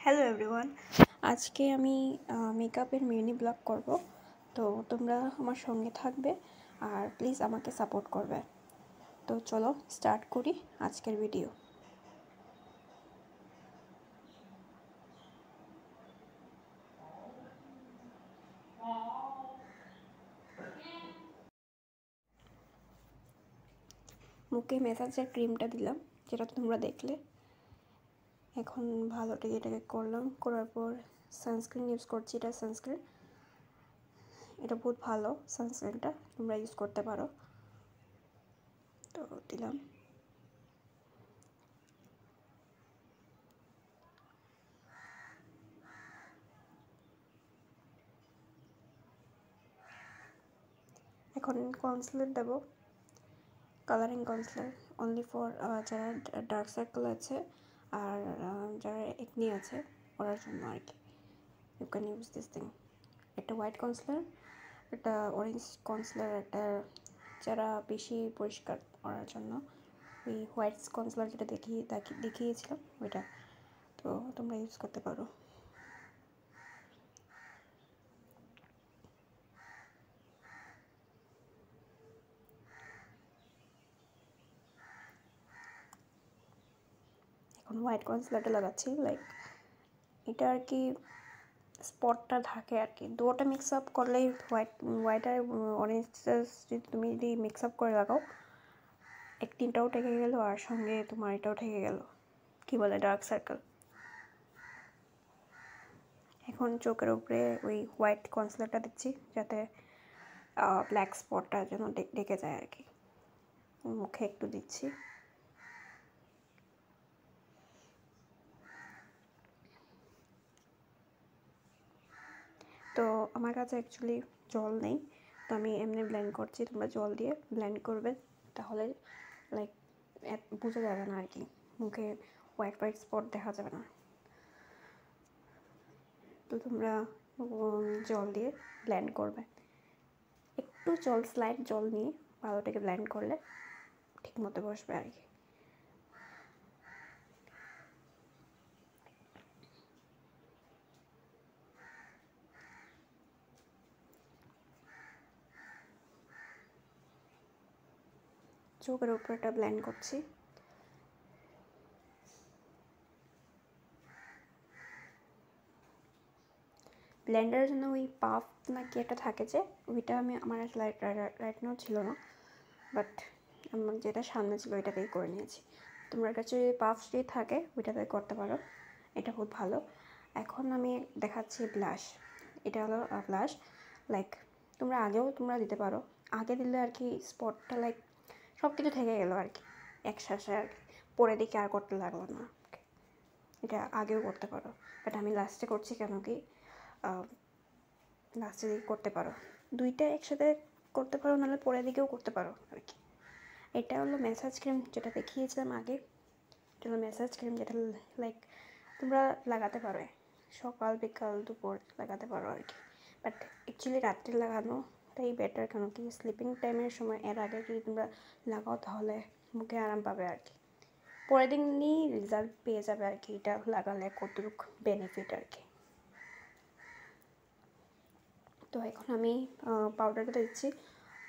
Hello everyone, আজকে আমি মেকআপের মিনি ব্লগ করব। তো তোমরা আমার সঙ্গে থাকবে আর প্লিজ আমাকে সাপোর্ট করবে। তো চলো স্টার্ট করি আজকের ভিডিও। মুখে ম্যাসাজের ক্রিমটা দিলাম, যেটা তোমরা দেখলে। এখন ভালোটাকে এটাকে করলাম, করার পর সানস্ক্রিন ইউজ করছি। এটা সানস্ক্রিন, এটা বহুত ভালো সানস্ক্রিনটা, তোমরা ইউজ করতে পারো। তো দিলাম। এখন কনসিলার দেবো, কালারিং কনসিলার অনলি ফর যারা ডার্ক সার্কেল আছে আর যারা একনি আছে ওরার জন্য আর কি। You can use this thing. একটা হোয়াইট কনসিলার, একটা অরেঞ্জ কনসিলার, একটা যারা বেশি পরিষ্কার করার জন্য ওই হোয়াইট কনসিলার যেটা দেখিয়েছিলাম ওইটা। তো তোমরা ইউজ করতে পারো। এখন হোয়াইট কনসিলারটা লাগাচ্ছি। লাইক এটা আর কি স্পটটা থাকে আর কি। দুটোটা মিক্স আপ করলেই হোয়াইট আর অরেঞ্জ তুমি যদি মিক্স আপ করে লাগাও, একটিনটাও ঠেকে গেল আর সঙ্গে তোমার এটাও ঠেকে গেল, কি বলে, ডার্ক সার্কেল। এখন চোখের উপরে ওই হোয়াইট কনসিলারটা দিচ্ছি যাতে ব্ল্যাক স্পটটা যেন ডেকে যায় আর কি। মুখে একটু দিচ্ছি। তো আমার কাছে অ্যাকচুয়ালি জল নেই, তো আমি এমনি ব্লেন্ড করছি। তোমরা জল দিয়ে ব্লেন্ড করবে, তাহলে লাইক বোঝা যাবে না আর কি, মুখে হোয়াইট হোয়াইট স্পট দেখা যাবে না। তো তোমরা জল দিয়ে ব্লেন্ড করবে, একটু স্লাইড জল নিয়ে ভালোটাকে ব্লেন্ড করলে ঠিক মতো বসবে আর কি। চোখের উপরটা ব্লেন্ড করছি। ব্লেন্ডারের জন্য ওই পাফ নাকি একটা থাকে যে, ওইটা আমার রাইট নাও ছিল না, বাট আমার যেটা সামনে ছিল ওইটাতেই করে নিয়েছি। তোমার কাছে যদি পাফ যদি থাকে ওইটাতে করতে পারো, এটা খুব ভালো। এখন আমি দেখাচ্ছি ব্লাশ। এটা হলো ব্লাশ। লাইক তোমরা দিতে পারো, আগে দিলে আর কি স্পটটা লাইক সব কিছু থেকে গেলো আর কি একসাথে আর কি, পরে দিকে আর করতে লাগলো না। এটা আগেও করতে পারো, বাট আমি লাস্টে করছি কেন কি লাস্টে দিকে করতে পারো, দুইটা একসাথে করতে পারো, নাহলে পরের দিকেও করতে পারো আর কি। এটা হলো ম্যাসাজ ক্রিম, যেটা দেখিয়েছিলাম আগে। এটা হলো ম্যাসাজ ক্রিম, যেটা লাইক তোমরা লাগাতে পারো সকাল বিকাল দুপুর লাগাতে পারো আর কি। বাট অ্যাকচুয়ালি রাত্রে লাগানোটাই বেটার, কেন কি স্লিপিং টাইমের সময় এর আগে যদি তোমরা লাগাও তাহলে মুখে আরাম পাবে আর কি। পরের দিনই রেজাল্ট পেয়ে যাবে আর কি, এটা লাগালে কতটুকু বেনিফিট আর কি। তো এখন আমি পাউডারটা দিচ্ছি,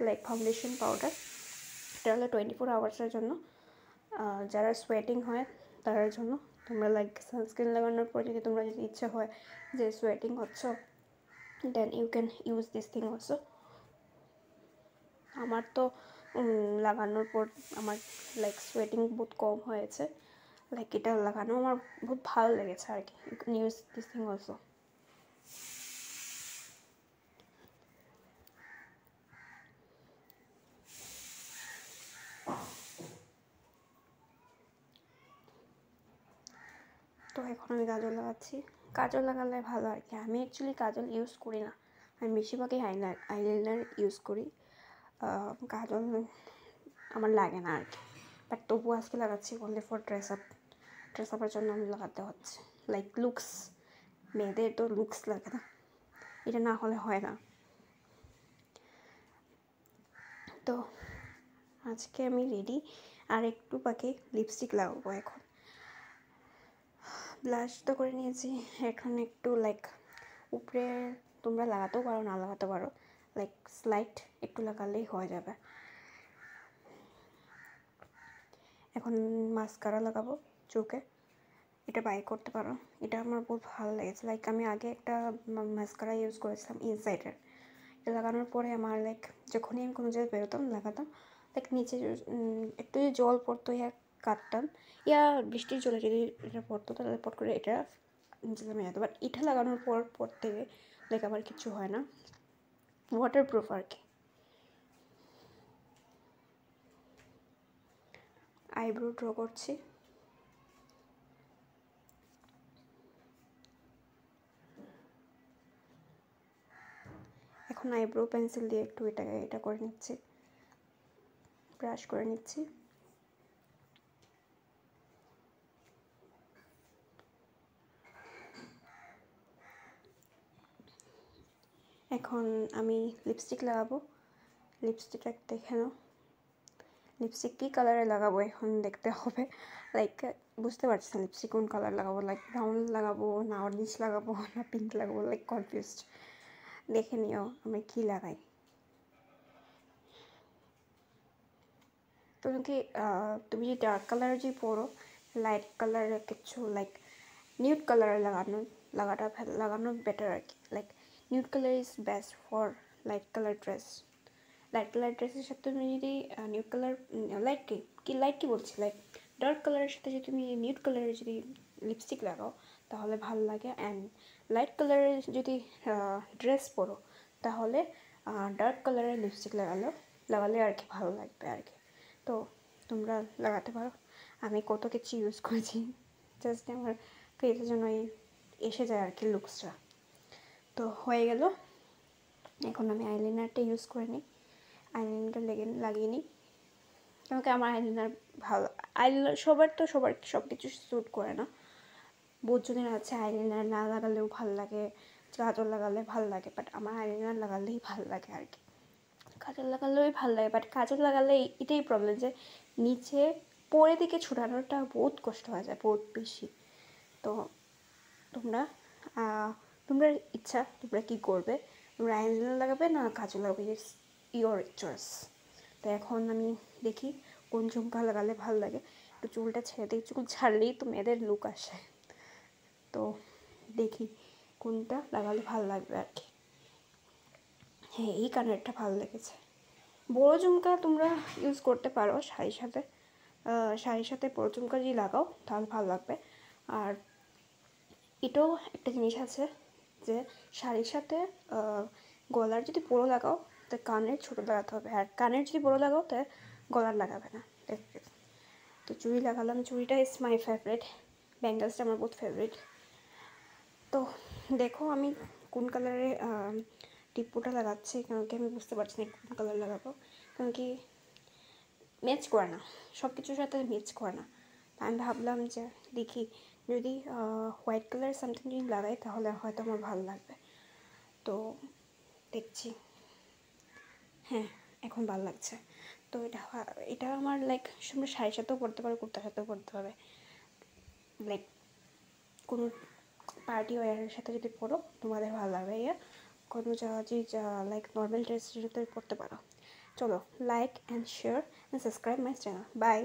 লাইক ফাউন্ডেশন পাউডার। এটা হলো 24 আওয়ার্সের জন্য। যারা সোয়েটিং হয় তার জন্য। তোমরা লাইক সানস্ক্রিন লাগানোর পর যদি ইচ্ছা হয় যে সোয়েটিং হচ্ছে, then you can use this thing also. আমার তো লাগানোর পর আমার লাইক সোয়েটিং বহুত কম হয়েছে। লাইক এটা লাগানো আমার বহুত ভালো লেগেছে আর কি। You can use this thing also. তো এখন আমি কাজল লাগাচ্ছি। কাজল লাগালে ভালো আর কি। আমি অ্যাকচুয়ালি কাজল ইউজ করি না, আমি বেশিরভাগই আইলাইনার ইউজ করি। কাজল আমার লাগে না আর কি, বাট তবু আজকে লাগাচ্ছি অনলি ফর ড্রেস আপের জন্য আমি লাগাতে হচ্ছে। লাইক লুকস, মেয়েদের তো লুকস লাগে না, এটা না হলে হয় না। তো আজকে আমি রেডি, আর একটু বাকি লিপস্টিক লাগাবো এখন। ব্লাশ তো করে নিয়েছি, এখন একটু লাইক উপরে তোমরা লাগাতেও পারো না লাগাতে পারো, লাইক স্লাইট একটু লাগালেই হয়ে যাবে। এখন মাস্কারা লাগাবো চোখে, এটা বাই করতে পারো, এটা আমার বহুত ভালো লেগেছে। লাইক আমি আগে একটা মাস্কারা ইউজ করেছিলাম ইনসাইডের, এটা লাগানোর পরে আমার লাইক যখনই আমি কোনো জায়গায় বেরোতাম লাগাতাম, লাইক নিচে একটু যদি জল পড়তো ইয়া কাটতাম, ইয়া বৃষ্টির জলে যদি এটা পড়তো তাহলে পট করে এটা নিচে নেমে যেত। বাট এটা লাগানোর পর থেকে লাইক আমার কিছু হয় না, ওয়াটার প্রুফ আর কি। আইব্রো ড্র করছি, এখন আইব্রো পেন্সিল দিয়ে একটু এটা করে নিচ্ছি, ব্রাশ করে নিচ্ছি। এখন আমি লিপস্টিক লাগাবো, লিপস্টিকটা দেখে নাও, লিপস্টিক কী কালারে লাগাবো এখন দেখতে হবে, লাইক বুঝতে পারছি না লিপস্টিক কোন কালার লাগাবো, লাইক ব্রাউন লাগাবো না অরেঞ্জ লাগাবো না পিঙ্ক লাগাবো, লাইক কনফিউজড। দেখে নিও আমি কী লাগাই। তুমি যদি ডার্ক কালারের যদি পরো, লাইট কালারের কিছু লাইক নিউড কালারের লাগানো বেটার আর কি। Like nude colour is best for light colour dress. Light colour ড্রেসের সাথে তুমি যদি নিউড কালার লাইট কি বলছি, লাইক ডার্ক কালারের সাথে যদি তুমি নিউড কালারের যদি লিপস্টিক লাগাও তাহলে ভালো লাগে। অ্যান্ড লাইট কালারের যদি ড্রেস পরো তাহলে ডার্ক কালারের লিপস্টিক লাগালে আর কি ভালো লাগবে আর কি। তো তোমরা লাগাতে পারো, আমি কত কিছু ইউজ করেছি, জাস্ট আমার ফেসের জন্য এসে যায় আর কি লুকসটা। তো হয়ে গেল, এখন আমি আইলাইনারটা ইউজ করে নিই, আইলাইনারটা লাগিয়ে নিই, কেন কি আমার আইলাইনার ভালো, আইলাইনার সবার সব কিছু স্যুট করে না। বহুত জনের আছে আইলাইনার না লাগালেও ভালো লাগে, কাজল লাগালে ভালো লাগে, বাট আমার আইলাইনার লাগালেই ভালো লাগে আর কি। কাজল লাগালেই ভালো লাগে, বাট কাজল লাগালে এটাই প্রবলেম যে নিচে পরে দিকে ছুটানোটা বহুত কষ্ট হয়ে যায়, বহুত বেশি। তো তোমরা ইচ্ছা তোমরা কী করবে, তোমরা আইলাইনার লাগাবে না কাজল লাগাবে, ইটস ইয়োর চয়েস। তো এখন আমি দেখি কোন ঝুমকা লাগালে ভালো লাগে, একটু চুলটা ছেড়ে দিই, চুল ছাড়লেই তো মেয়েদের লুক আসে, তো দেখি কোনটা লাগালে ভালো লাগবে আর কি। হ্যাঁ, এই কানেরটা ভালো লেগেছে। বড়ো ঝুমকা তোমরা ইউজ করতে পারো শাড়ির সাথে বড়ো ঝুমকা যদি লাগাও তাহলে ভালো লাগবে। আর এটাও একটা জিনিস আছে যে শাড়ির সাথে গলার যদি বড়ো লাগাও তো কানের ছোটো লাগাতে হবে, আর কানের যদি বড়ো লাগাও তো গলার লাগাবে না। তো চুড়ি লাগালাম, চুড়িটা ইজ মাই ফেভারিট, ব্যাঙ্গেলসটা আমার বহুত ফেভারিট। তো দেখো আমি কোন কালারে টিপ্পুটা লাগাচ্ছি, কারণ কি আমি বুঝতে পারছি না কোন কালার লাগাবো, কারণ কি ম্যাচ করে না, সব কিছুর সাথে ম্যাচ করে না। আমি ভাবলাম যে দেখি যদি হোয়াইট কালার সামথিং যদি লাগাই তাহলে হয়তো আমার ভালো লাগবে। তো দেখছি, হ্যাঁ এখন ভালো লাগছে। তো এটা আমার লাইক তোমরা শাড়ির সাথেও পরতে পারো, কুর্তার সাথেও পরতে হবে, লাইক কোনো পার্টি ওয়ারের সাথে যদি পরো তোমাদের ভালো লাগবে, কোনো লাইক নর্মাল ড্রেসের সাথে পরতে পারো। চলো, like and share and subscribe my channel, by.